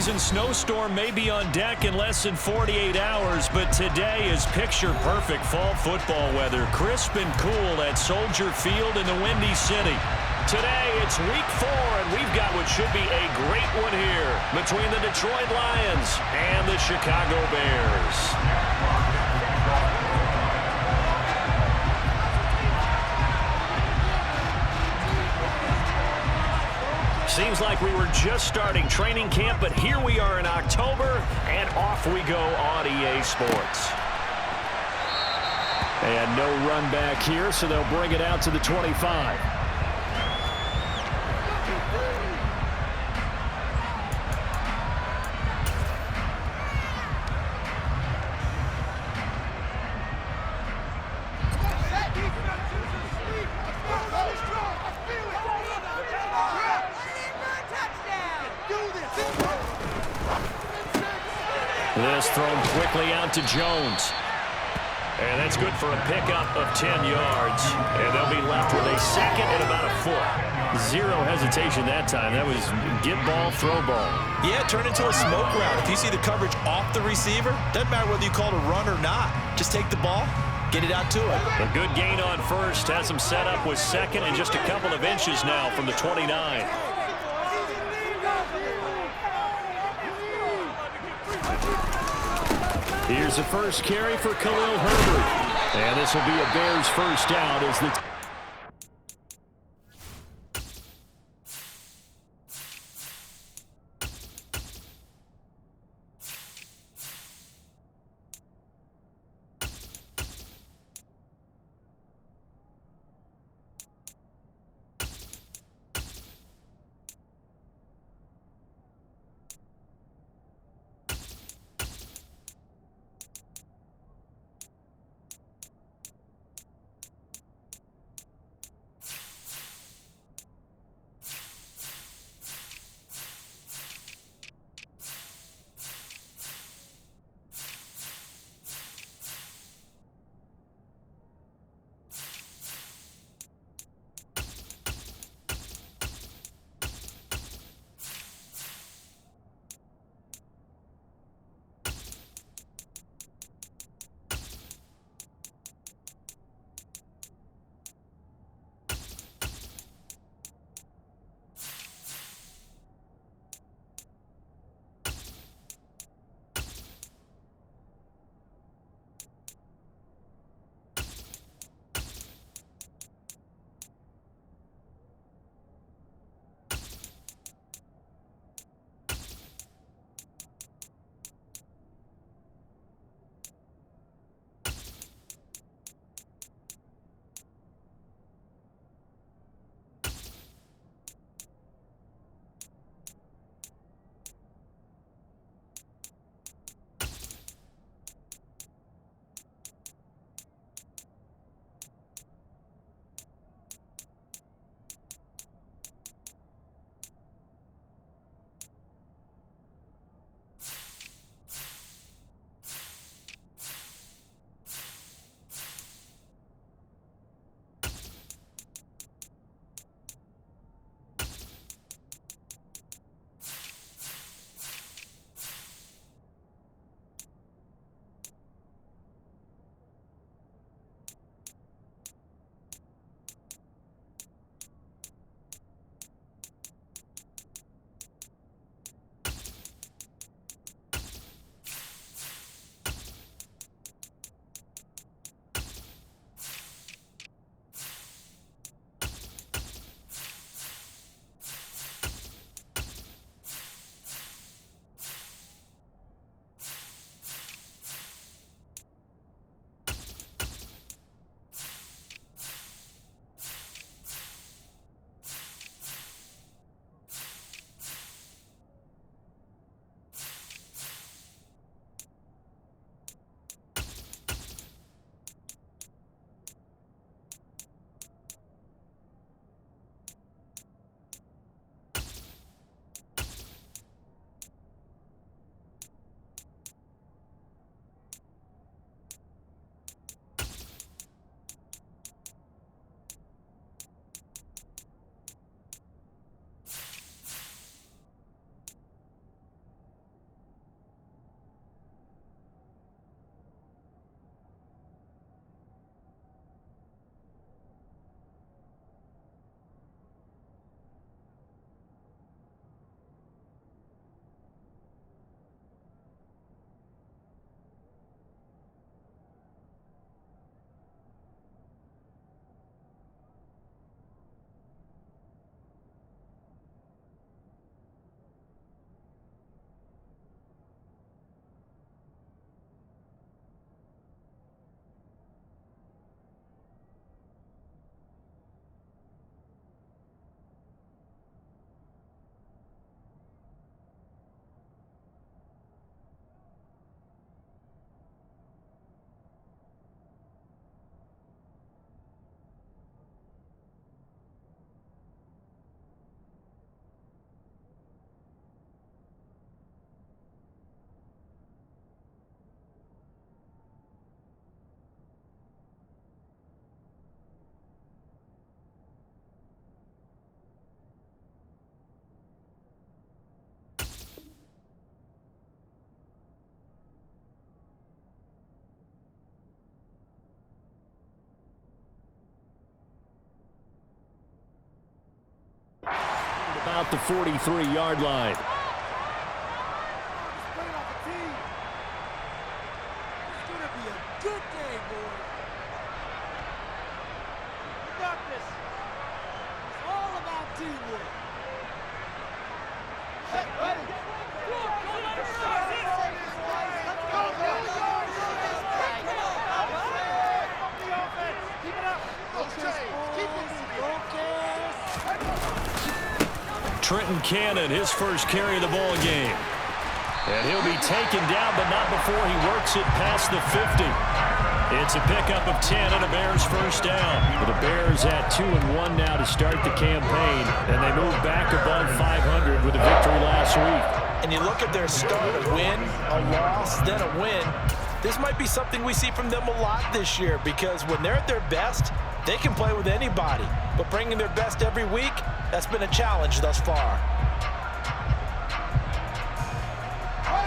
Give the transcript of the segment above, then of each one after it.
season snowstorm may be on deck in less than 48 hours, but today is picture-perfect fall football weather. Crisp and cool at Soldier Field in the Windy City. Today, it's week 4, and we've got what should be a great one here between the Detroit Lions and the Chicago Bears. Seems like we were just starting training camp, but here we are in October, and off we go on EA Sports. And no run back here, so they'll bring it out to the 25. This thrown quickly out to Jones. And that's good for a pickup of 10 yards. And they'll be left with a second and about a foot. Zero hesitation that time. That was get ball, throw ball. Yeah, turn into a smoke route. If you see the coverage off the receiver, doesn't matter whether you call it a run or not. Just take the ball, get it out to him. A good gain on first. Has him set up with second and just a couple of inches now from the 29. Here's the first carry for Khalil Herbert. And this will be a Bears first down as the About the 43-yard line. Trenton Cannon, his first carry of the ball game. And he'll be taken down, but not before he works it past the 50. It's a pickup of 10 and a Bears first down. The Bears at 2-1 now to start the campaign, and they move back above 500 with a victory last week. And you look at their start, a win, a loss, then a win. This might be something we see from them a lot this year, because when they're at their best, they can play with anybody. But bringing their best every week, that's been a challenge thus far.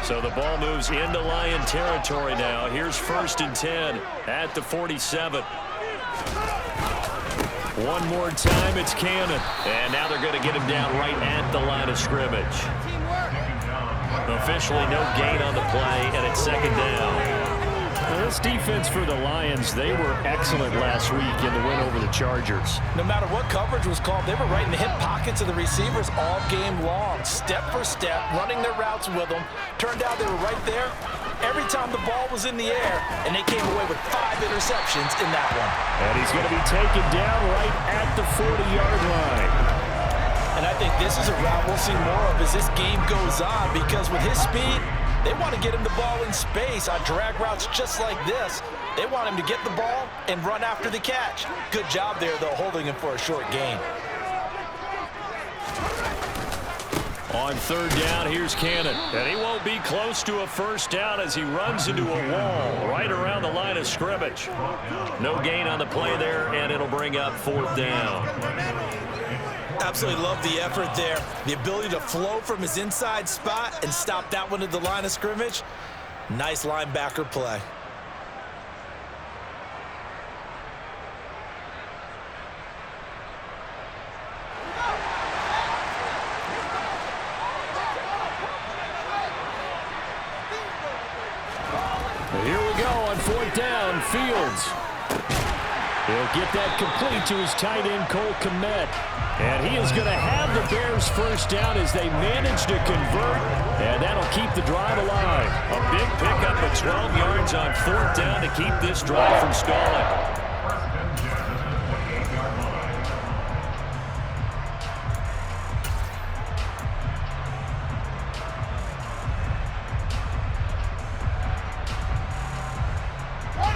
So the ball moves into Lion territory now. Here's 1st and 10 at the 47. One more time, it's Cannon. And now they're going to get him down right at the line of scrimmage. Officially no gain on the play, and it's 2nd down. Well, this defense for the Lions, they were excellent last week in the win over the Chargers. No matter what coverage was called, they were right in the hip pockets of the receivers all game long, step for step, running their routes with them. Turned out they were right there every time the ball was in the air, and they came away with 5 interceptions in that one. And he's going to be taken down right at the 40-yard line. And I think this is a route we'll see more of as this game goes on, because with his speed, they want to get him the ball in space on drag routes just like this. They want him to get the ball and run after the catch. Good job there, though, holding him for a short gain. On 3rd down, here's Cannon. And he won't be close to a first down as he runs into a wall right around the line of scrimmage. No gain on the play there, and it'll bring up 4th down. Absolutely love the effort there. The ability to flow from his inside spot and stop that one at the line of scrimmage. Nice linebacker play. Here we go on 4th down, Fields. He'll get that complete to his tight end, Cole Kmet. And he is going to have the Bears first down as they manage to convert, and that'll keep the drive alive. A big pickup of 12 yards on 4th down to keep this drive from stalling.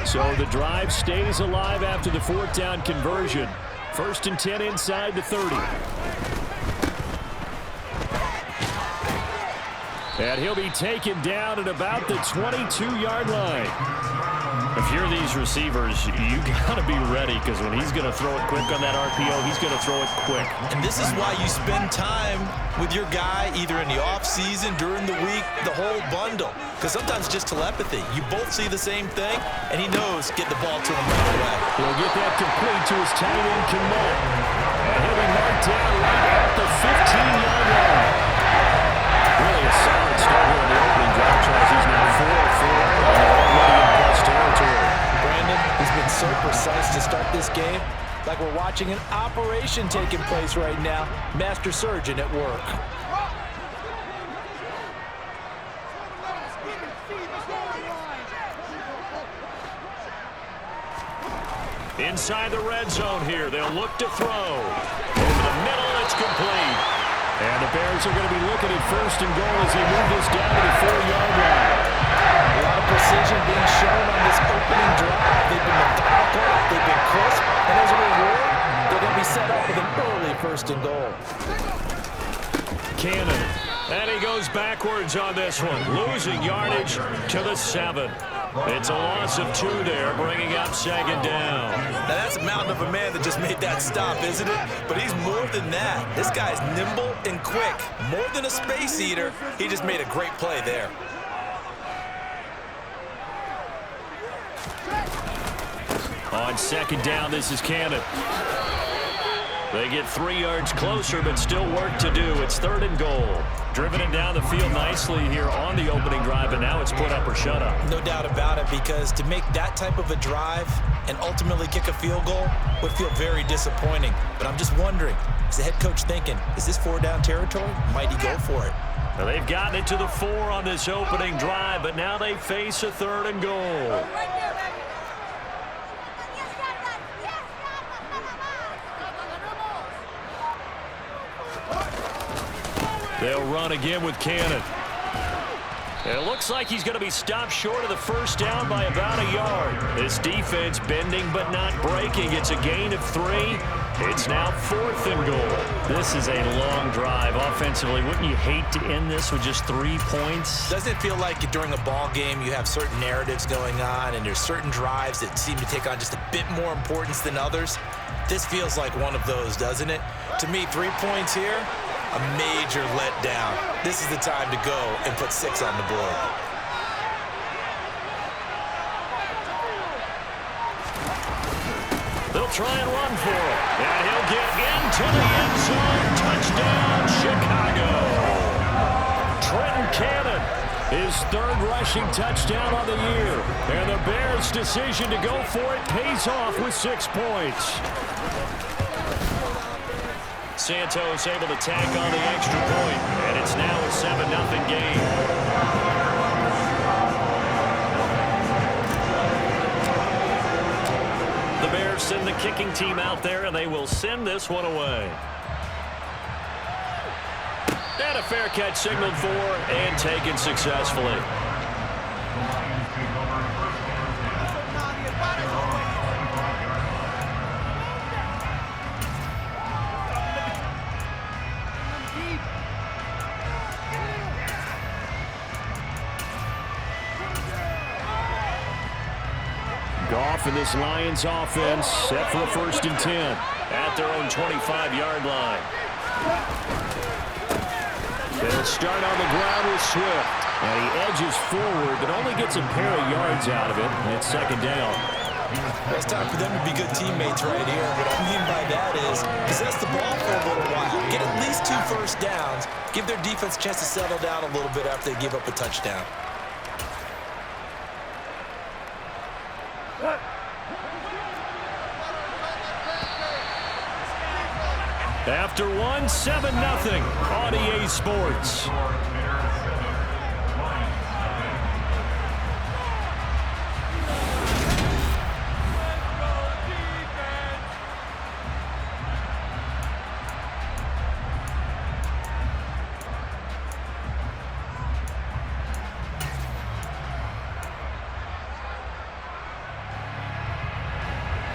So the drive stays alive after the 4th down conversion. 1st and 10 inside the 30. And he'll be taken down at about the 22-yard line. If you're these receivers, you got to be ready, because when he's going to throw it quick on that RPO, he's going to throw it quick. And this is why you spend time with your guy either in the offseason, during the week, the whole bundle. Because sometimes it's just telepathy. You both see the same thing, and he knows get the ball to him right away. He'll get that complete to his tight end, Kmet. And he'll be marked down right at the 15-yard line. Really a solid start here in the opening drive. He's now 4-4 and already in plus territory. Brandon, he's been so precise to start this game, like we're watching an operation taking place right now. Master surgeon at work. Inside the red zone here. They'll look to throw. Over the middle, it's complete. And the Bears are going to be looking at 1st and goal as they move this down to the 4-yard line. A lot of precision being shown on this opening drive. They've been methodical, they've been crisp, and as a reward, they're going to be set up with an early 1st and goal. Cannon. And he goes backwards on this one, losing yardage to the 7. It's a loss of 2 there, bringing up 2nd down. Now that's a mountain of a man that just made that stop, isn't it? But he's more than that. This guy's nimble and quick. More than a space eater, he just made a great play there. On 2nd down, this is Cannon. They get 3 yards closer, but still work to do. It's 3rd and goal. Driven it down the field nicely here on the opening drive, and now it's put up or shut up. No doubt about it, because to make that type of a drive and ultimately kick a field goal would feel very disappointing. But I'm just wondering, is the head coach thinking, is this 4-down territory? Might he go for it? Well, they've gotten it to the 4 on this opening drive, but now they face a 3rd and goal. They'll run again with Cannon. It looks like he's going to be stopped short of the 1st down by about a yard. This defense bending but not breaking. It's a gain of 3. It's now 4th and goal. This is a long drive offensively. Wouldn't you hate to end this with just 3 points? Doesn't it feel like during a ball game you have certain narratives going on and there's certain drives that seem to take on just a bit more importance than others? This feels like one of those, doesn't it? To me, 3 points here, a major letdown. This is the time to go and put 6 on the board. They'll try and run for it. And he'll get into the end zone. Touchdown, Chicago. Trenton Cannon, his 3rd rushing touchdown on the year. And the Bears' decision to go for it pays off with 6 points. Santos able to tack on the extra point, and it's now a 7-0 game. The Bears send the kicking team out there, and they will send this one away. And a fair catch signaled for and taken successfully. Goff and this Lions offense set for a 1st and 10 at their own 25-yard line. They'll start on the ground with Swift, and he edges forward but only gets a pair of yards out of it, and it's 2nd down. Well, it's time for them to be good teammates right here. What I mean by that is possess the ball for a little while, get at least 2 1st downs, give their defense a chance to settle down a little bit after they give up a touchdown. After 7-0 on EA Sports.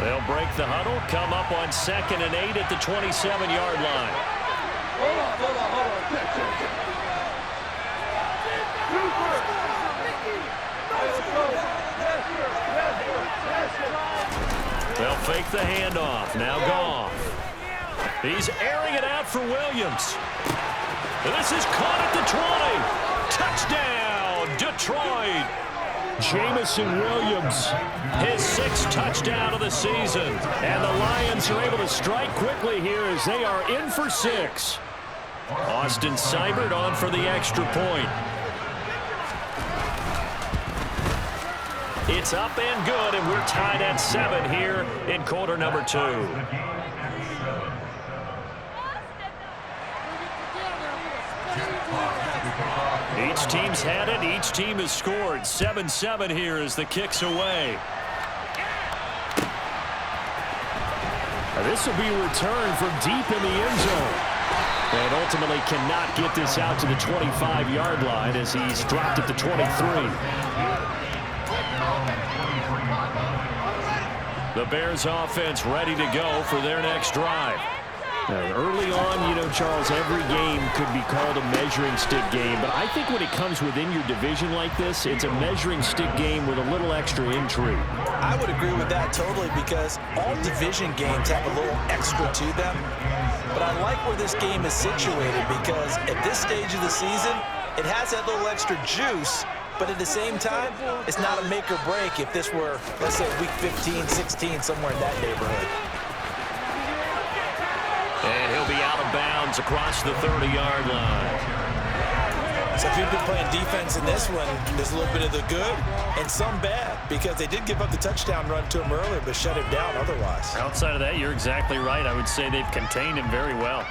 They'll break the huddle, come up on 2nd and 8 at the 27-yard line. Hold on. They'll fake the handoff. Now Goff. He's airing it out for Williams. And this is caught at the 20. Touchdown, Detroit. Jamison Williams, his 6th touchdown of the season. And the Lions are able to strike quickly here as they are in for 6. Austin Seibert on for the extra point. It's up and good, and we're tied at 7 here in quarter number 2. Each team's had it. Each team has scored. 7-7 here as the kick's away. This will be returned from deep in the end zone. And ultimately cannot get this out to the 25-yard line as he's dropped at the 23. The Bears offense ready to go for their next drive. Early on, you know, Charles, every game could be called a measuring stick game. But I think when it comes within your division like this, it's a measuring stick game with a little extra intrigue. I would agree with that totally, because all division games have a little extra to them. But I like where this game is situated, because at this stage of the season, it has that little extra juice. But at the same time, it's not a make or break if this were, let's say, week 15, 16, somewhere in that neighborhood. yards across the 30-yard line. So if you've been playing defense in this one, there's a little bit of the good and some bad, because they did give up the touchdown run to him earlier, but shut him down otherwise. Outside of that, you're exactly right. I would say they've contained him very well.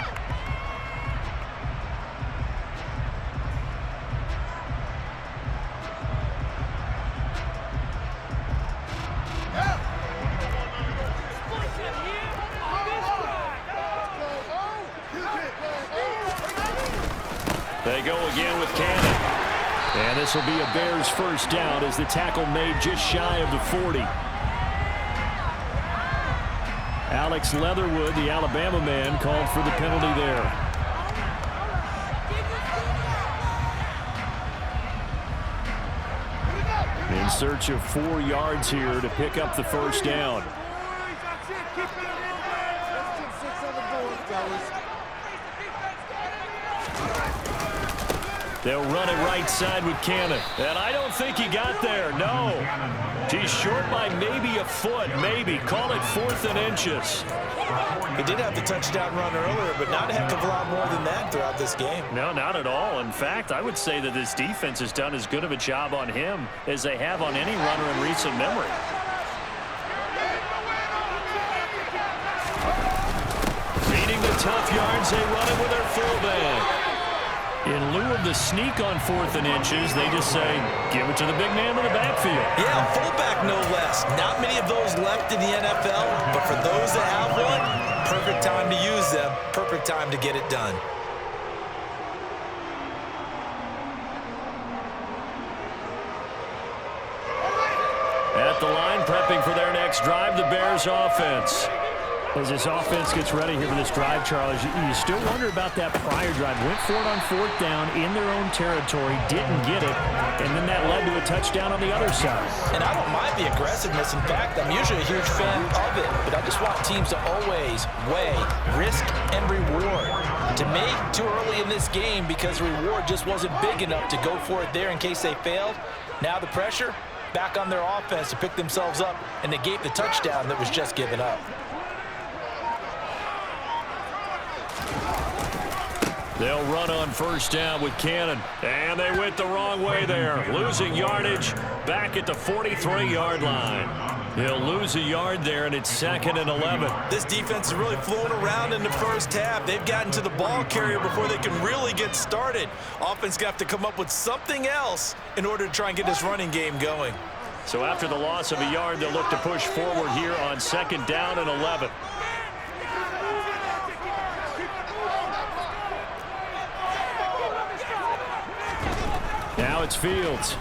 They go again with Cannon. And this will be a Bears first down as the tackle made just shy of the 40. Alex Leatherwood, the Alabama man, called for the penalty there. In search of 4 yards here to pick up the first down. They'll run it right side with Cannon. And I don't think he got there. No. He's short by maybe a foot. Maybe. Call it 4th and inches. He did have the touchdown run earlier, but not a heck of a lot more than that throughout this game. No, not at all. In fact, I would say that this defense has done as good of a job on him as they have on any runner in recent memory. Beating the tough yards, they run it with their fullback. In lieu of the sneak on 4th and inches, they just say, give it to the big man in the backfield. Yeah, fullback no less. Not many of those left in the NFL, but for those that have one, perfect time to use them, perfect time to get it done. At the line, prepping for their next drive, the Bears offense. As this offense gets ready here for this drive, Charles, you still wonder about that prior drive. Went for it on 4th down in their own territory, didn't get it, and then that led to a touchdown on the other side. And I don't mind the aggressiveness. In fact, I'm usually a huge fan of it, but I just want teams to always weigh risk and reward. To me, too early in this game because the reward just wasn't big enough to go for it there in case they failed. Now the pressure back on their offense to pick themselves up and negate the touchdown that was just given up. They'll run on first down with Cannon. And they went the wrong way there. Losing yardage back at the 43-yard line. He'll lose a yard there, and it's 2nd and 11. This defense is really flown around in the first half. They've gotten to the ball carrier before they can really get started. Offense got to come up with something else in order to try and get this running game going. So after the loss of a yard, they'll look to push forward here on 2nd down and 11. Now it's Fields.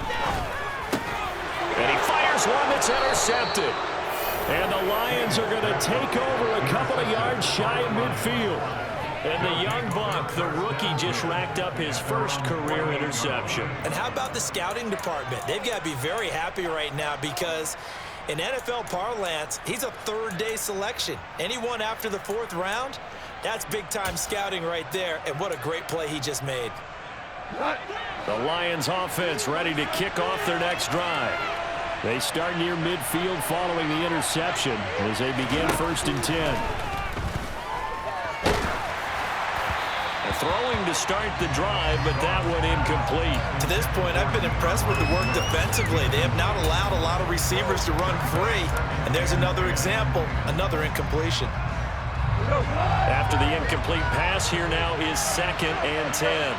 And he fires one that's intercepted. And the Lions are going to take over a couple of yards shy of midfield. And the young buck, the rookie, just racked up his first career interception. And how about the scouting department? They've got to be very happy right now because in NFL parlance, he's a 3rd-day selection. Anyone after the 4th round, that's big-time scouting right there. And what a great play he just made. The Lions offense ready to kick off their next drive. They start near midfield following the interception as they begin 1st and 10. Throwing to start the drive, but that one incomplete. To this point, I've been impressed with the work defensively. They have not allowed a lot of receivers to run free. And there's another example, another incompletion. After the incomplete pass, here now is 2nd and 10.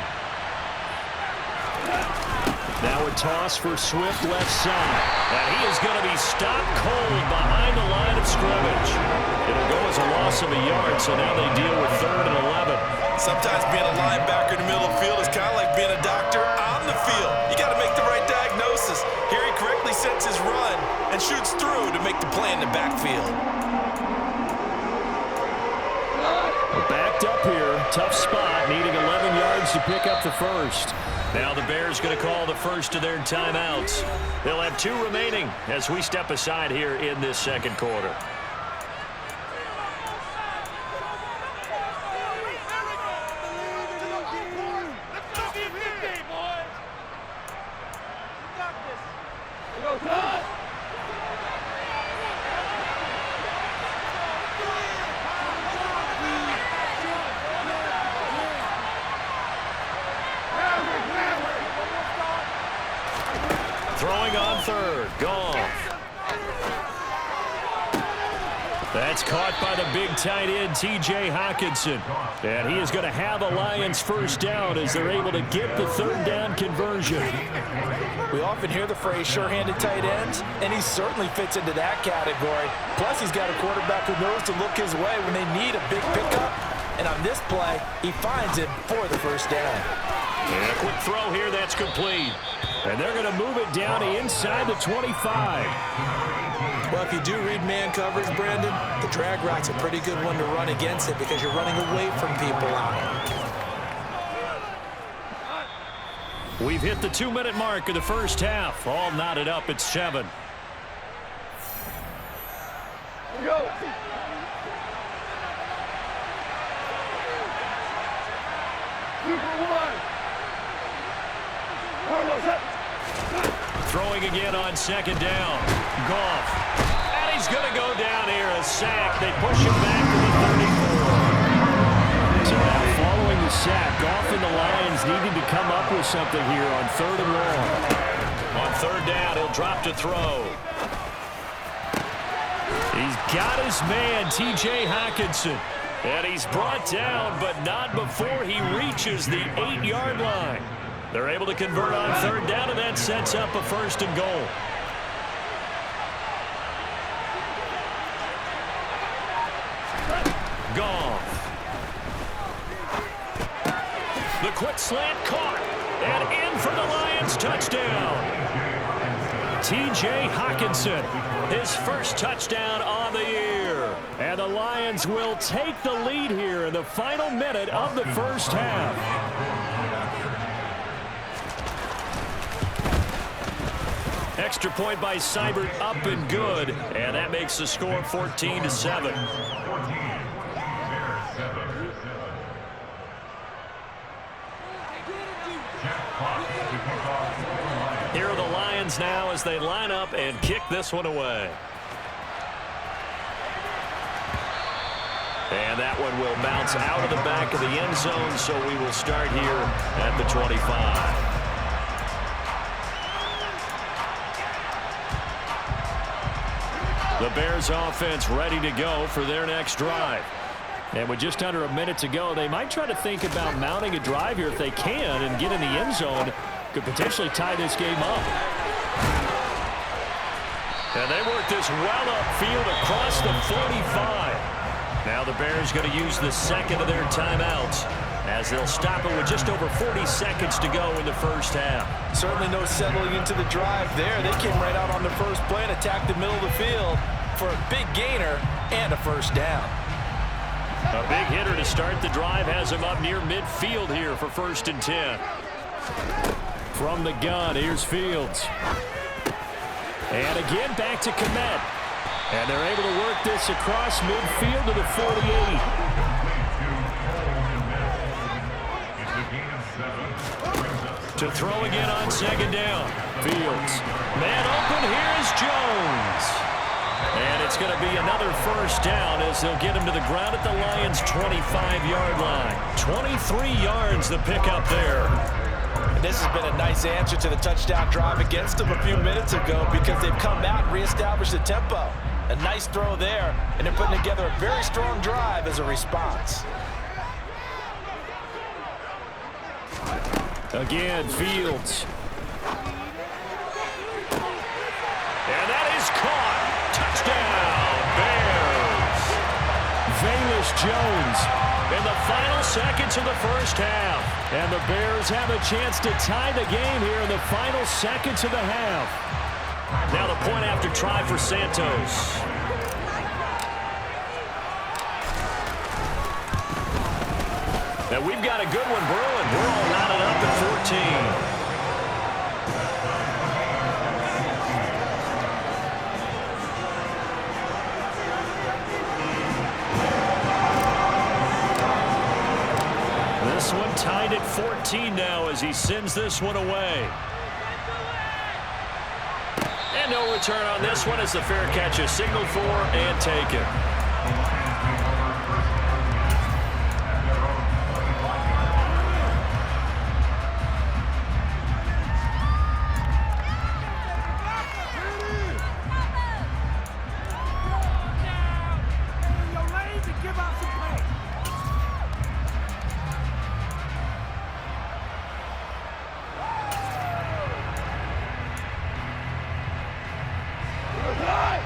Now a toss for Swift left side. And he is going to be stopped cold behind the line of scrimmage. It'll go as a loss of a yard, so now they deal with 3rd and 11. Sometimes being a linebacker in the middle of the field is kind of like being a doctor on the field. You got to make the right diagnosis. Here he correctly sets his run and shoots through to make the play in the backfield. We're backed up here. Tough spot, needing 11 yards to pick up the first. Now the Bears going to call the first of their timeouts. They'll have 2 remaining as we step aside here in this 2nd quarter. Throwing on third. Gone. That's caught by the big tight end, T.J. Hockenson. And he is going to have a Lions first down as they're able to get the third down conversion. We often hear the phrase sure-handed tight ends, and he certainly fits into that category. Plus, he's got a quarterback who knows to look his way when they need a big pickup. And on this play, he finds it for the first down. And a quick throw here that's complete. And they're going to move it down to inside the 25. Well, if you do read man coverage, Brandon, the drag route's a pretty good one to run against it because you're running away from people on it. We've hit the 2-minute mark of the first half. All knotted up at 7. Go. Throwing again on second down. Goff. And he's going to go down here. A sack. They push him back to the 34. So now following the sack, Goff and the Lions needing to come up with something here on 3rd and long. On 3rd down, he'll drop to throw. He's got his man, T.J. Hockenson. And he's brought down, but not before he reaches the 8-yard line. They're able to convert on 3rd down, and that sets up a 1st and goal. Goff. The quick slant caught, and in for the Lions touchdown. T.J. Hockenson, his first touchdown on the year. And the Lions will take the lead here in the final minute of the first half. Extra point by Seibert, up and good. And that makes the score 14-7. Here are the Lions now as they line up and kick this one away. And that one will bounce out of the back of the end zone, so we will start here at the 25. The Bears offense ready to go for their next drive. And with just under a minute to go, they might try to think about mounting a drive here if they can and get in the end zone. Could potentially tie this game up. And they work this well upfield across the 45. Now the Bears going to use the second of their timeouts as they'll stop it with just over 40 seconds to go in the first half. Certainly no settling into the drive there. They came right out on the first play and attacked the middle of the field for a big gainer and a first down. A big hitter to start the drive has him up near midfield here for 1st and 10. From the gun, here's Fields. And again back to Kmet. And they're able to work this across midfield to the 48. To throw again on second down. Fields. Man open, here's Jones. And it's going to be another first down as they'll get him to the ground at the Lions' 25-yard line. 23 yards the pickup there. And this has been a nice answer to the touchdown drive against them a few minutes ago because they've come out and reestablished the tempo. A nice throw there, and they're putting together a very strong drive as a response. Again, Fields. And that is caught. Touchdown, Bears. Velus Jones in the final seconds of the first half. And the Bears have a chance to tie the game here in the final seconds of the half. Now the point after try for Santos. And we've got a good one brewing. We're all knotted up at 14. This one tied at 14 now as he sends this one away. And no return on this one as the fair catch is signaled for and taken.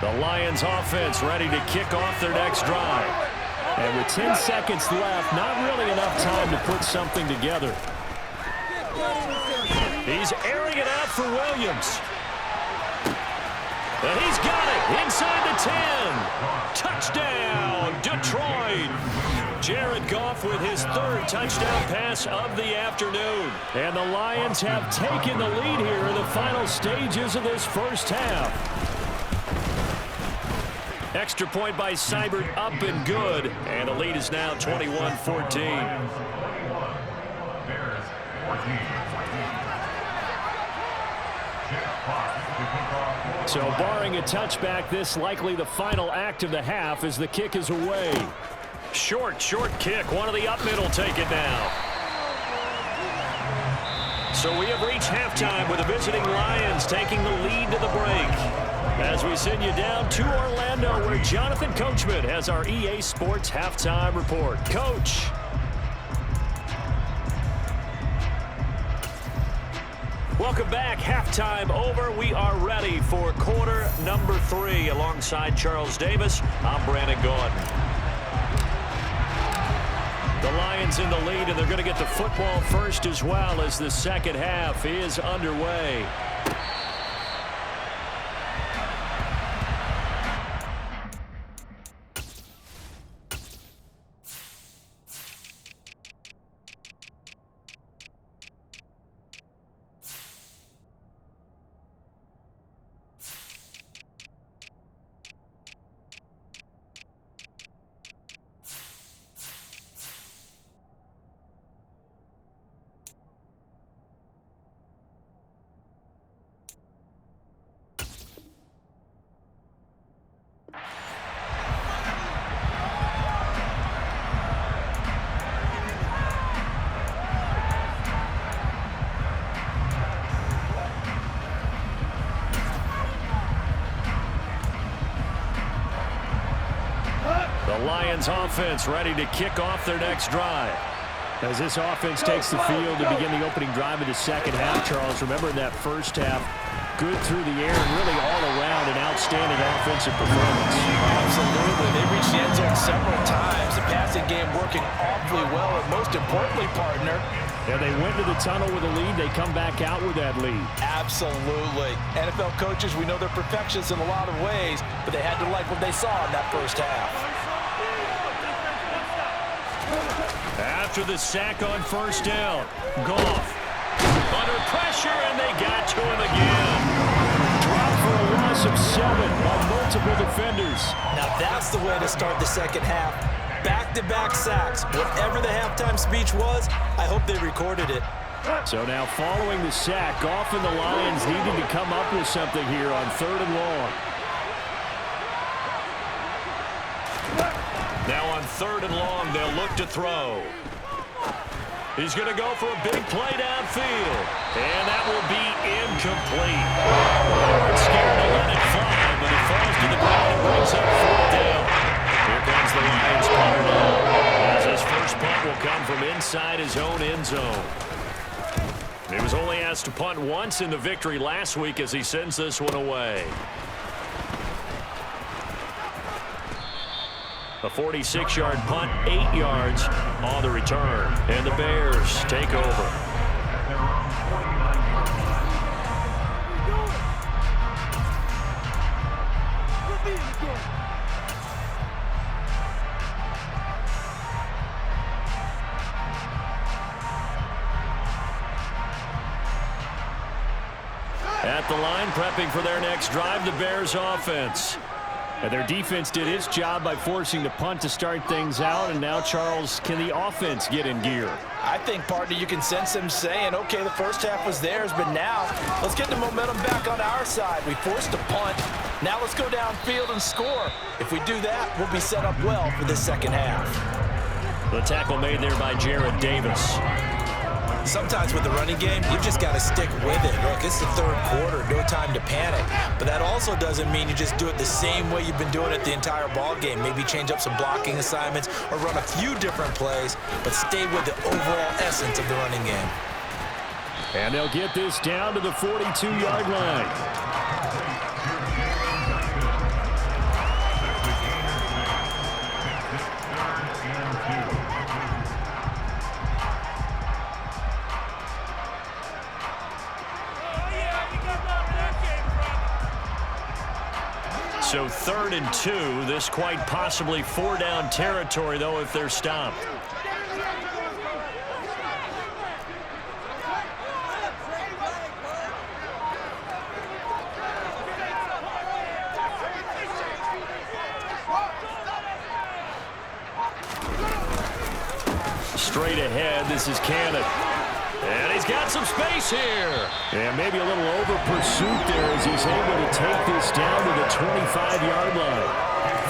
The Lions offense ready to kick off their next drive. And with 10 seconds left, not really enough time to put something together. He's airing it out for Williams. And he's got it inside the 10. Touchdown, Detroit. Jared Goff with his third touchdown pass of the afternoon. And the Lions have taken the lead here in the final stages of this first half. Extra point by Seibert, up and good. And the lead is now 21-14. So barring a touchback, this likely the final act of the half as the kick is away. Short kick. One of the up middle take it now. So we have reached halftime with the visiting Lions taking the lead to the break. As we send you down to Orlando, where Jonathan Coachman has our EA Sports halftime report. Coach. Welcome back. Halftime over. We are ready for quarter number 3. Alongside Charles Davis, I'm Brandon Gordon. The Lions in the lead, and they're going to get the football first as well as the second half is underway. Lions offense ready to kick off their next drive. As this offense takes the field to begin the opening drive of the second half, Charles, remember in that first half, good through the air and really all around an outstanding offensive performance. Absolutely. They reached the end zone several times. The passing game working awfully well, and most importantly, partner, yeah, they went to the tunnel with a lead. They come back out with that lead. Absolutely. NFL coaches, we know they're perfectionists in a lot of ways, but they had to like what they saw in that first half. After the sack on first down, Goff under pressure, and they got to him again. Drop for a loss of 7 by multiple defenders. Now that's the way to start the second half. Back-to-back sacks. Whatever the halftime speech was, I hope they recorded it. So now following the sack, Goff and the Lions needed to come up with something here on 3rd and long. Now on 3rd and long, they'll look to throw. He's going to go for a big play downfield. And that will be incomplete. They weren't scared to let it fly, but it falls to the ground and brings up 4th down. Here comes the Lions punter now. As his first punt will come from inside his own end zone. He was only asked to punt once in the victory last week as he sends this one away. A 46-yard punt, 8 yards on the return. And the Bears take over. At the line, prepping for their next drive, the Bears offense. And their defense did its job by forcing the punt to start things out. And now, Charles, can the offense get in gear? I think, partner, you can sense them saying, okay, the first half was theirs, but now let's get the momentum back on our side. We forced a punt. Now let's go downfield and score. If we do that, we'll be set up well for the second half. The tackle made there by Jared Davis. Sometimes with the running game, you just got to stick with it. Look, it's the 3rd quarter, no time to panic. But that also doesn't mean you just do it the same way you've been doing it the entire ball game. Maybe change up some blocking assignments or run a few different plays, but stay with the overall essence of the running game. And they'll get this down to the 42-yard line. So 3rd and 2. This quite possibly 4-down territory, though, if they're stopped. Straight ahead, this is Cannon. And he's got some space here. And maybe a little over pursuit there as he's able to take this down to the 25-yard line.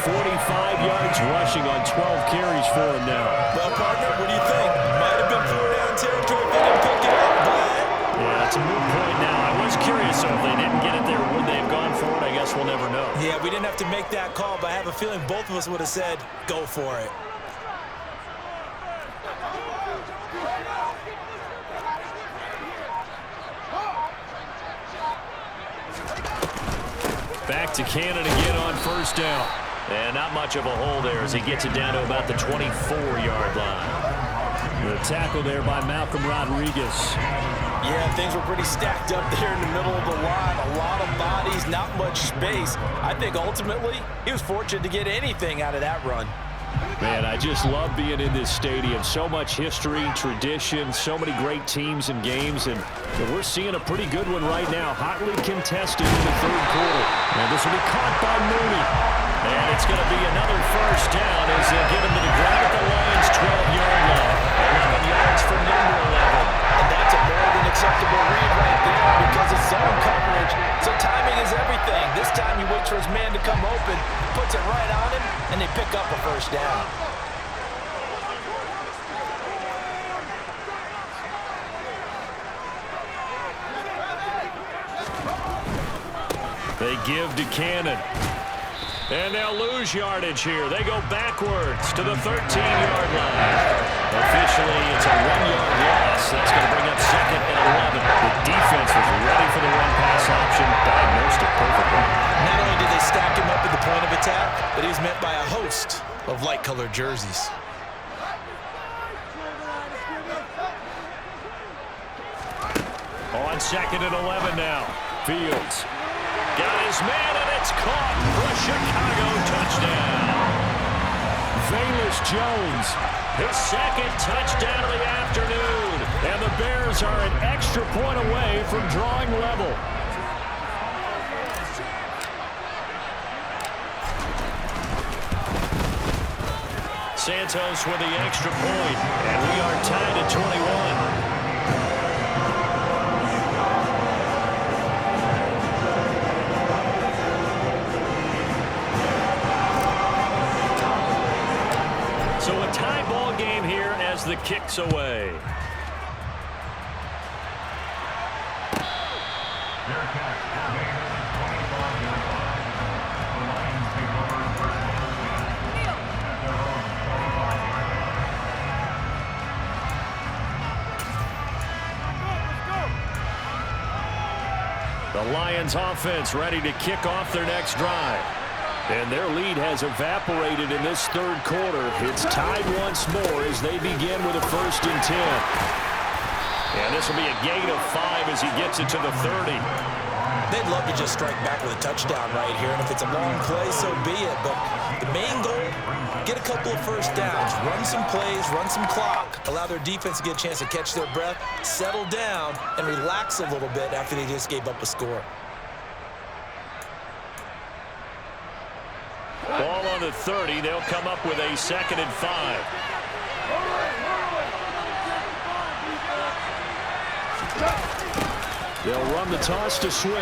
45 yards rushing on 12 carries for him now. Well, partner, what do you think? Might have been 4-down territory if they didn't pick it up, but... Yeah, it's a moot point now. I was curious, so if they didn't get it there, would they have gone for it? I guess we'll never know. Yeah, we didn't have to make that call, but I have a feeling both of us would have said, go for it. Back to Cannon again on 1st down. And not much of a hole there as he gets it down to about the 24-yard line. The tackle there by Malcolm Rodriguez. Yeah, things were pretty stacked up there in the middle of the line. A lot of bodies, not much space. I think ultimately he was fortunate to get anything out of that run. Man, I just love being in this stadium. So much history, tradition, so many great teams and games, and we're seeing a pretty good one right now. Hotly contested in the 3rd quarter. And this will be caught by Mooney. And it's going to be another 1st down as they get him to the ground at the Lions' 12-yard line. 11 yards from number 11. And that's a more than acceptable read right there because it's zone coverage. So timing is everything. This time he waits for his man to come open, puts it right on him, and they pick up a 1st down. They give to Cannon. And they'll lose yardage here. They go backwards to the 13-yard line. Officially, it's a 1-yard loss. That's going to bring up 2nd and 11. The defense was ready for the run-pass option. Diagnosed it perfectly. Not only did they stack him up at the point of attack, but he was met by a host of light-colored jerseys. On 2nd and 11 now. Fields. Got his man, and it's caught for a Chicago touchdown. Velus Jones, his 2nd touchdown of the afternoon. And the Bears are an extra point away from drawing level. Santos with the extra point, and we are tied at 21. So a tie ball game here as the kick's away. The Lions offense ready to kick off their next drive. And their lead has evaporated in this 3rd quarter. It's tied once more as they begin with a 1st and 10. And this will be a gain of 5 as he gets it to the 30. They'd love to just strike back with a touchdown right here, and if it's a long play, so be it. But the main goal, get a couple of 1st downs, run some plays, run some clock, allow their defense to get a chance to catch their breath, settle down, and relax a little bit after they just gave up a score. Ball on the 30. They'll come up with a 2nd and 5. They'll run the toss to Swift.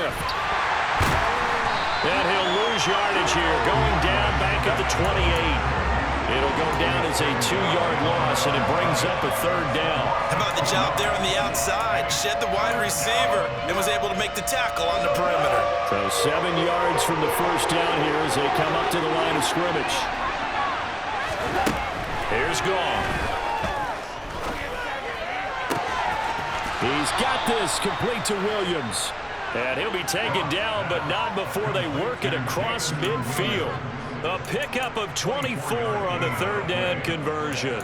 And he'll lose yardage here, going down back at the 28. It'll go down as a 2-yard loss, and it brings up a 3rd down. How about the job there on the outside? Shed the wide receiver and was able to make the tackle on the perimeter. So 7 yards from the 1st down here as they come up to the line of scrimmage. Here's Gong. He's got this complete to Williams. And he'll be taken down, but not before they work it across midfield. A pickup of 24 on the third down conversion.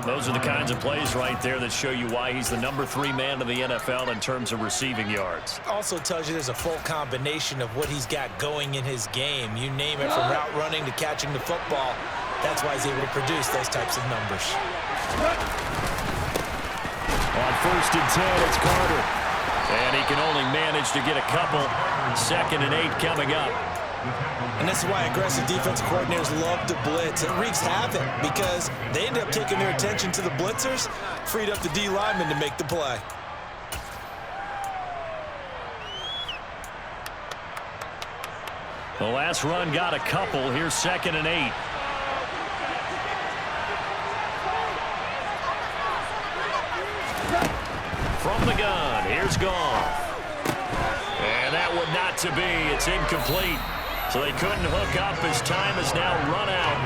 Those are the kinds of plays right there that show you why he's the #3 man in the NFL in terms of receiving yards. Also tells you there's a full combination of what he's got going in his game. You name it, from route running to catching the football. That's why he's able to produce those types of numbers. On 1st and 10, it's Carter. And he can only manage to get a couple. 2nd and 8 coming up. And this is why aggressive defensive coordinators love to blitz. It wreaks havoc because they end up taking their attention to the blitzers, freed up the D lineman to make the play. The last run got a couple. Here's 2nd and 8. From the gun, here's Goff. And that would not to be. It's incomplete. So they couldn't hook up as time has now run out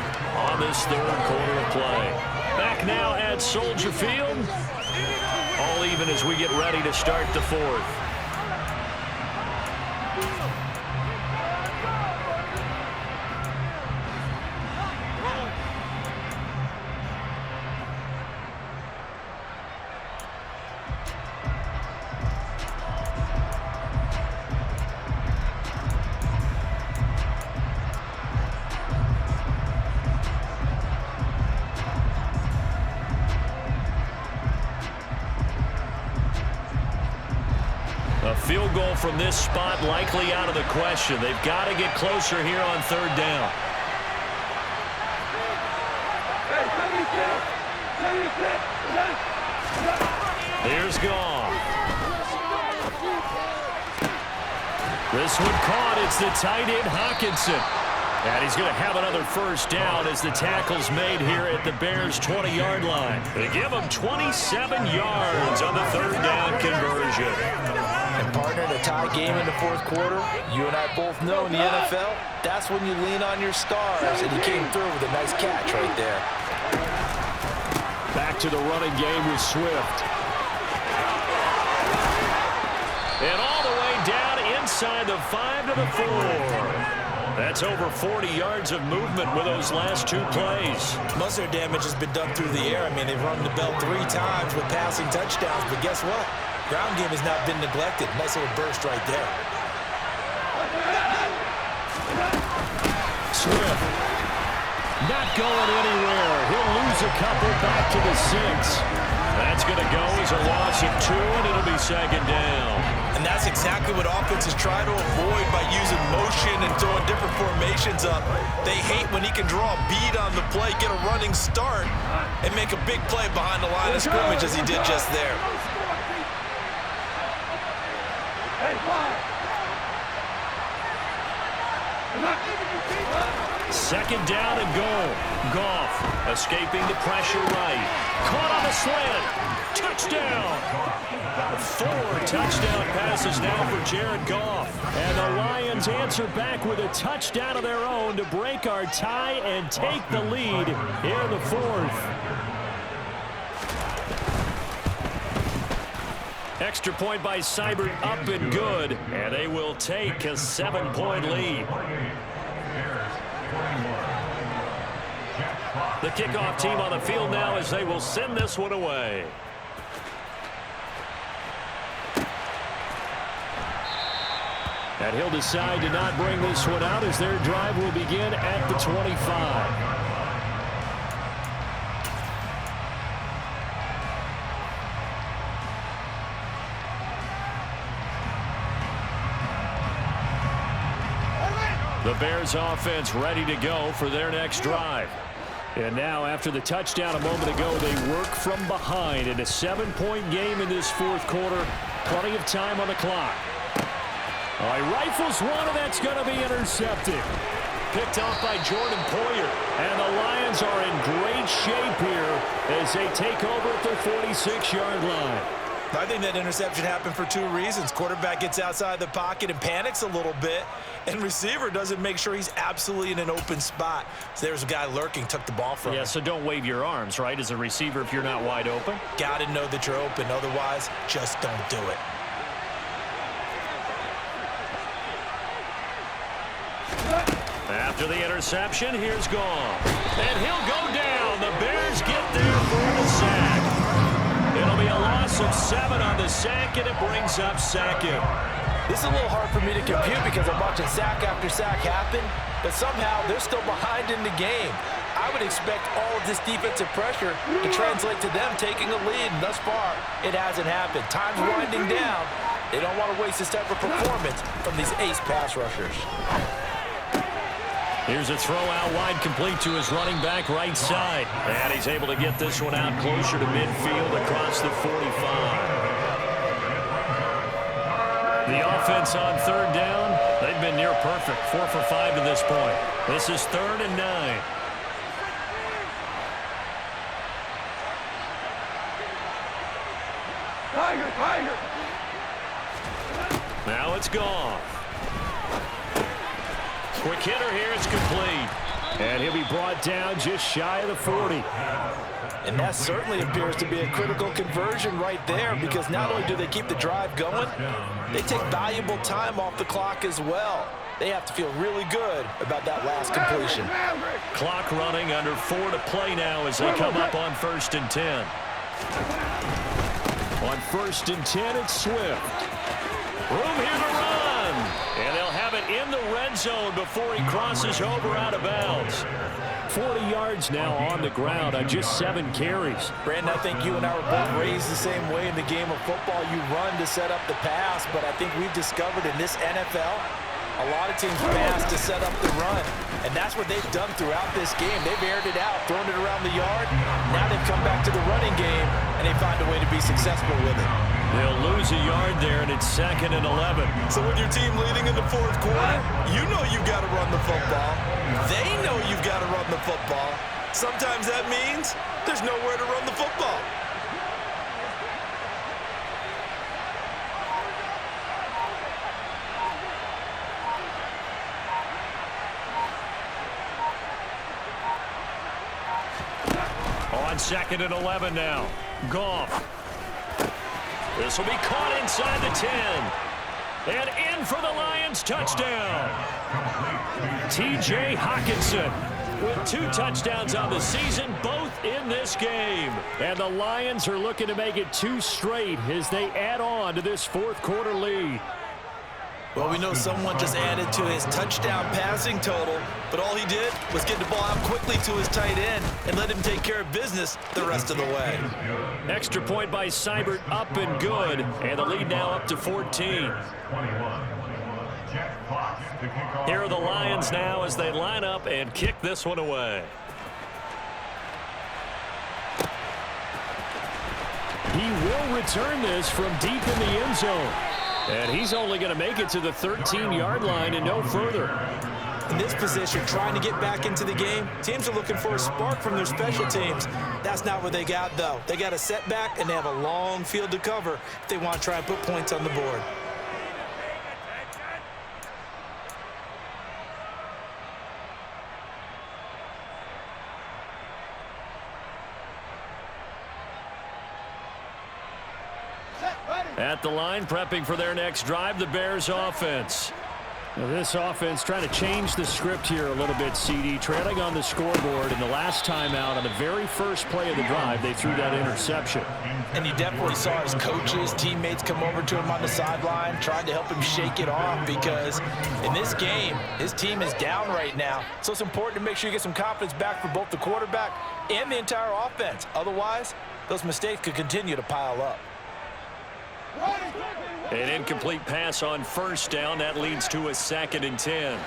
on this 3rd quarter of play. Back now at Soldier Field. All even as we get ready to start the 4th. A field goal from this spot likely out of the question. They've got to get closer here on 3rd down. Here's Goff. This one caught. It's the tight end Hawkinson. And he's going to have another 1st down as the tackle's made here at the Bears' 20-yard line. They give him 27 yards on the 3rd down conversion. And partner, in a tie game in the 4th quarter, you and I both know in the NFL, that's when you lean on your stars, and he came through with a nice catch right there. Back to the running game with Swift. And all the way down inside the 5 to the 4. That's over 40 yards of movement with those last 2 plays. Most of their damage has been done through the air. I mean, they've rung the bell 3 times with passing touchdowns, but guess what? Ground game has not been neglected. Nice little burst right there. Swift not going anywhere. He'll lose a couple back to the 6. That's going to go as a loss of 2, and it'll be 2nd down. And that's exactly what offenses try to avoid by using motion and throwing different formations up. They hate when he can draw a bead on the play, get a running start, and make a big play behind the line of scrimmage as he did just there. Second down and goal. Goff escaping the pressure right. Caught on the slant. Touchdown. 4 touchdown passes now for Jared Goff. And the Lions answer back with a touchdown of their own to break our tie and take the lead here in the 4th. Extra point by Seibert up and good. And they will take a 7-point lead. The kickoff team on the field now as they will send this one away. And he'll decide to not bring this one out as their drive will begin at the 25. The Bears offense ready to go for their next drive. And now after the touchdown a moment ago, they work from behind in a 7-point game in this 4th quarter. Plenty of time on the clock. He rifles one, and that's going to be intercepted. Picked off by Jordan Poyer. And the Lions are in great shape here as they take over at their 46-yard line. I think that interception happened for 2 reasons. Quarterback gets outside the pocket and panics a little bit, and receiver doesn't make sure he's absolutely in an open spot. So there's a guy lurking, took the ball from him. Yeah, so don't wave your arms, right, as a receiver if you're not wide open. Got to know that you're open. Otherwise, just don't do it. After the interception, here's Goff. And he'll go down. The Bears get there for the sack. It'll be a loss of 7 on the sack, and it brings up second. This is a little hard for me to compute because I'm watching sack after sack happen, but somehow they're still behind in the game. I would expect all of this defensive pressure to translate to them taking a lead, and thus far, it hasn't happened. Time's winding down. They don't want to waste this type of performance from these ace pass rushers. Here's a throw out wide, complete to his running back right side. And he's able to get this one out closer to midfield across the 45. The offense on third down, they've been near perfect, 4 for 5 to this point. This is 3rd and 9. Tiger! Now it's Goff. Quick hitter here, it's complete. And he'll be brought down just shy of the 40. And that certainly appears to be a critical conversion right there, because not only do they keep the drive going, they take valuable time off the clock as well. They have to feel really good about that last completion. Clock running, under 4 to play now as they come up on 1st and 10. On 1st and 10, it's Swift. Room here to run. And they'll have it in the red zone before he crosses over out of bounds. 40 yards now on the ground on just 7 carries. Brandon, I think you and I were both raised the same way in the game of football. You run to set up the pass, but I think we've discovered in this NFL, a lot of teams pass to set up the run. And that's what they've done throughout this game. They've aired it out, thrown it around the yard. Now they've come back to the running game, and they find a way to be successful with it. They'll lose a yard there, and it's 2nd and 11. So with your team leading in the 4th quarter, you know you've got to run the football. They know you've got to run the football. Sometimes that means there's nowhere to run the football. On 2nd and 11 now. Goff. This will be caught inside the 10. And in for the Lions touchdown. T.J. Hockenson with 2 touchdowns on the season, both in this game. And the Lions are looking to make it 2 straight as they add on to this 4th quarter lead. Well, we know someone just added to his touchdown passing total, but all he did was get the ball out quickly to his tight end and let him take care of business the rest of the way. Extra point by Seibert, up and good, and the lead now up to 14. Here are the Lions now as they line up and kick this one away. He will return this from deep in the end zone. And he's only going to make it to the 13-yard line and no further. In this position, trying to get back into the game, teams are looking for a spark from their special teams. That's not what they got, though. They got a setback, and they have a long field to cover if they want to try and put points on the board. At the line, prepping for their next drive, the Bears offense. Now this offense trying to change the script here a little bit, CD. Trailing on the scoreboard, and the last time out on the very first play of the drive, they threw that interception. And you definitely saw his coaches, teammates come over to him on the sideline, trying to help him shake it off, because in this game, his team is down right now. So it's important to make sure you get some confidence back for both the quarterback and the entire offense. Otherwise, those mistakes could continue to pile up. An incomplete pass on 1st down. That leads to a 2nd and 10.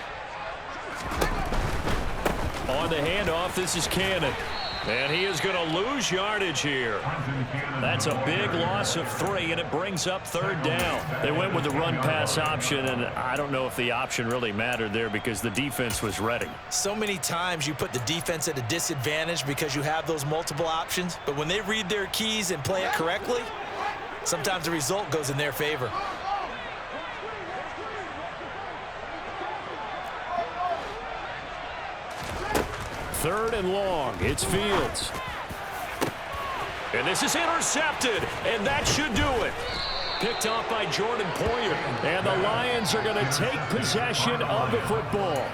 On the handoff, this is Cannon. And he is going to lose yardage here. That's a big loss of 3, and it brings up 3rd down. They went with the run-pass option, and I don't know if the option really mattered there because the defense was ready. So many times you put the defense at a disadvantage because you have those multiple options, but when they read their keys and play it correctly, sometimes the result goes in their favor. Third and long. It's Fields. And this is intercepted, and that should do it. Picked off by Jordan Poyer. And the Lions are going to take possession of the football.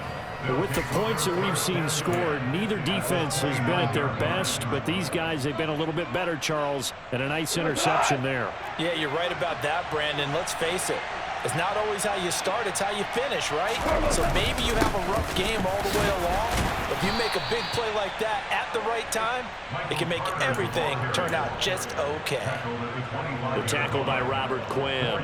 With the points that we've seen scored, neither defense has been at their best, but these guys, they've been a little bit better, Charles, and a nice interception there. Yeah, you're right about that, Brandon. Let's face it. It's not always how you start, it's how you finish, right? So maybe you have a rough game all the way along, but if you make a big play like that at the right time, it can make everything turn out just okay. The tackle by Robert Quinn.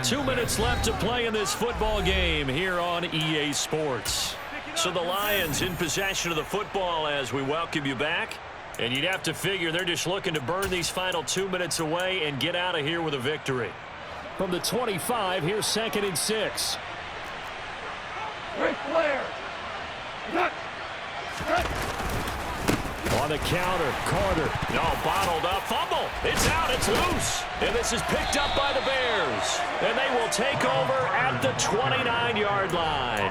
2 minutes left to play in this football game here on EA Sports. So the Lions in possession of the football as we welcome you back. And you'd have to figure they're just looking to burn these final 2 minutes away and get out of here with a victory. From the 25, here's 2nd and 6. Great player. On the counter, Carter. No, bottled up. Fumble. It's out. It's loose. And this is picked up by the Bears. And they will take over at the 29-yard line.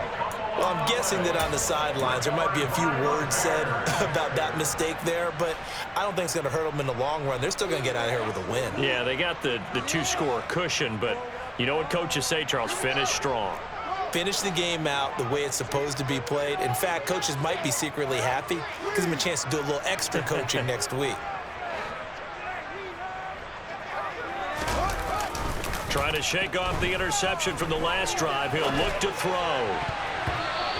Well, I'm guessing that on the sidelines there might be a few words said about that mistake there, but I don't think it's going to hurt them in the long run. They're still going to get out of here with a win. Yeah, they got the two-score cushion, but you know what coaches say, Charles? Finish strong. Finish the game out the way it's supposed to be played. In fact, coaches might be secretly happy. Gives them a chance to do a little extra coaching next week. Trying to shake off the interception from the last drive. He'll look to throw.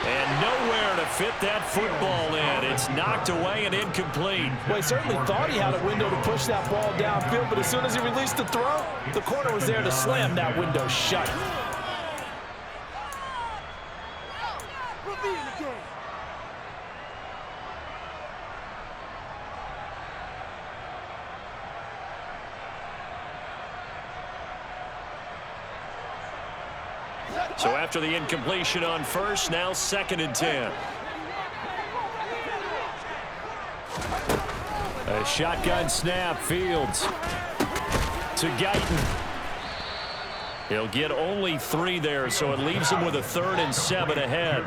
And nowhere to fit that football in. It's knocked away and incomplete. Well, he certainly thought he had a window to push that ball downfield, but as soon as he released the throw, the corner was there to slam that window shut. So after the incompletion on first, now 2nd and 10. A shotgun snap, Fields to Guyton. He'll get only 3 there, so it leaves him with a 3rd and 7 ahead.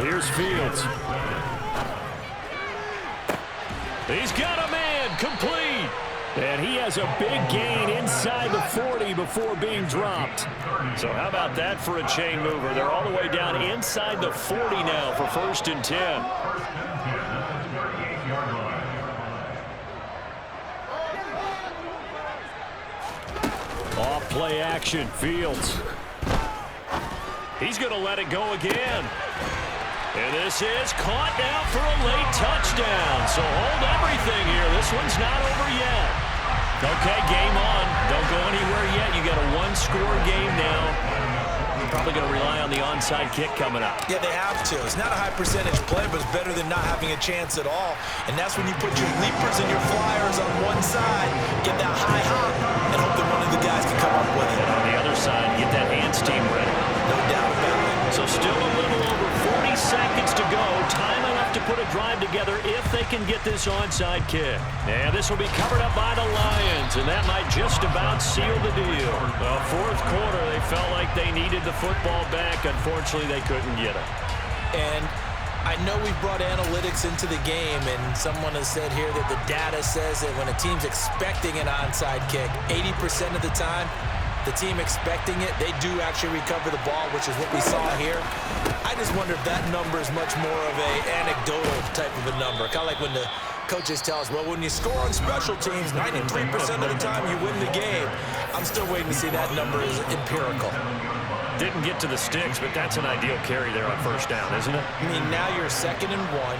Here's Fields. He's got a man, complete. And he has a big gain inside the 40 before being dropped. So how about that for a chain mover? They're all the way down inside the 40 now for 1st and 10. Off play action, Fields. He's going to let it go again. And this is caught now for a late touchdown. So hold everything here. This one's not over yet. Okay, game on. Don't go anywhere yet. You got a one-score game now. You're probably going to rely on the onside kick coming up. Yeah, they have to. It's not a high-percentage play, but it's better than not having a chance at all. And that's when you put your leapers and your flyers on one side, get that high hop, and hope that one of the guys can come up with it. And on the other side, get that hands team ready. No doubt about it. So still a little over 40 seconds to go. Time enough to put a drive together if they can get this onside kick. And this will be covered up by the Lions, and that might just about seal the deal. Well, 4th quarter, they felt like they needed the football back. Unfortunately, they couldn't get it. And I know we've brought analytics into the game, and someone has said here that the data says that when a team's expecting an onside kick, 80% of the time, the team expecting it, they do actually recover the ball, which is what we saw here. I just wonder if that number is much more of a anecdotal type of a number. Kind of like when the coaches tell us, well, when you score on special teams, 93% of the time you win the game. I'm still waiting to see that number is empirical. Didn't get to the sticks, but that's an ideal carry there on 1st down, isn't it? I mean, now you're 2nd and 1.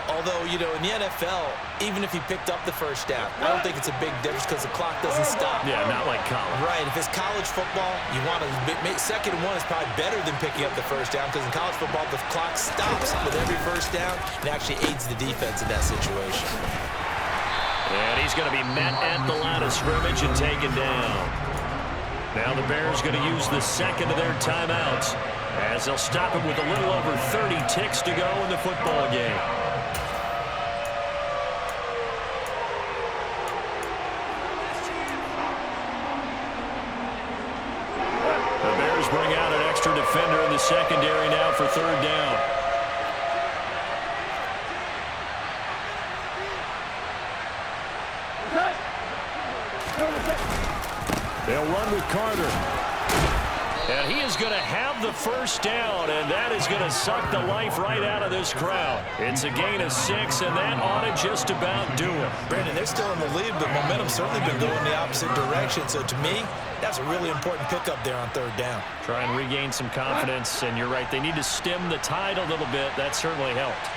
Although, you know, in the NFL, even if he picked up the 1st down, I don't think it's a big difference because the clock doesn't stop. Yeah, not like college. Right. If it's college football, you want to make 2nd and 1 is probably better than picking up the 1st down because in college football, the clock stops with every 1st down and actually aids the defense in that situation. And he's going to be met at the line of scrimmage and taken down. Now the Bears going to use the 2nd of their timeouts as they'll stop him with a little over 30 ticks to go in the football game. Bring out an extra defender in the secondary now for 3rd down. They'll run with Carter. And he is going to have the first down, and that is going to suck the life right out of this crowd. It's a gain of 6, and that ought to just about do it. Brandon, they're still in the lead, but momentum's certainly been going the opposite direction. So to me, that's a really important pickup there on 3rd down. Try and regain some confidence, and you're right. They need to stem the tide a little bit. That certainly helped.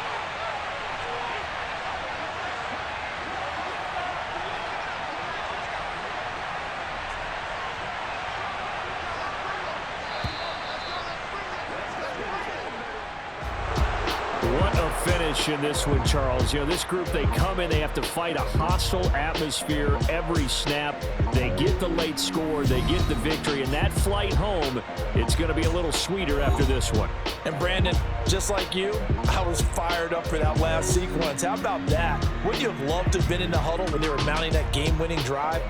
What a finish in this one, Charles. You know, this group, they come in, they have to fight a hostile atmosphere every snap. They get the late score, they get the victory, and that flight home, it's going to be a little sweeter after this one. And Brandon, just like you, I was fired up for that last sequence. How about that? Wouldn't you have loved to have been in the huddle when they were mounting that game-winning drive?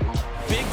Big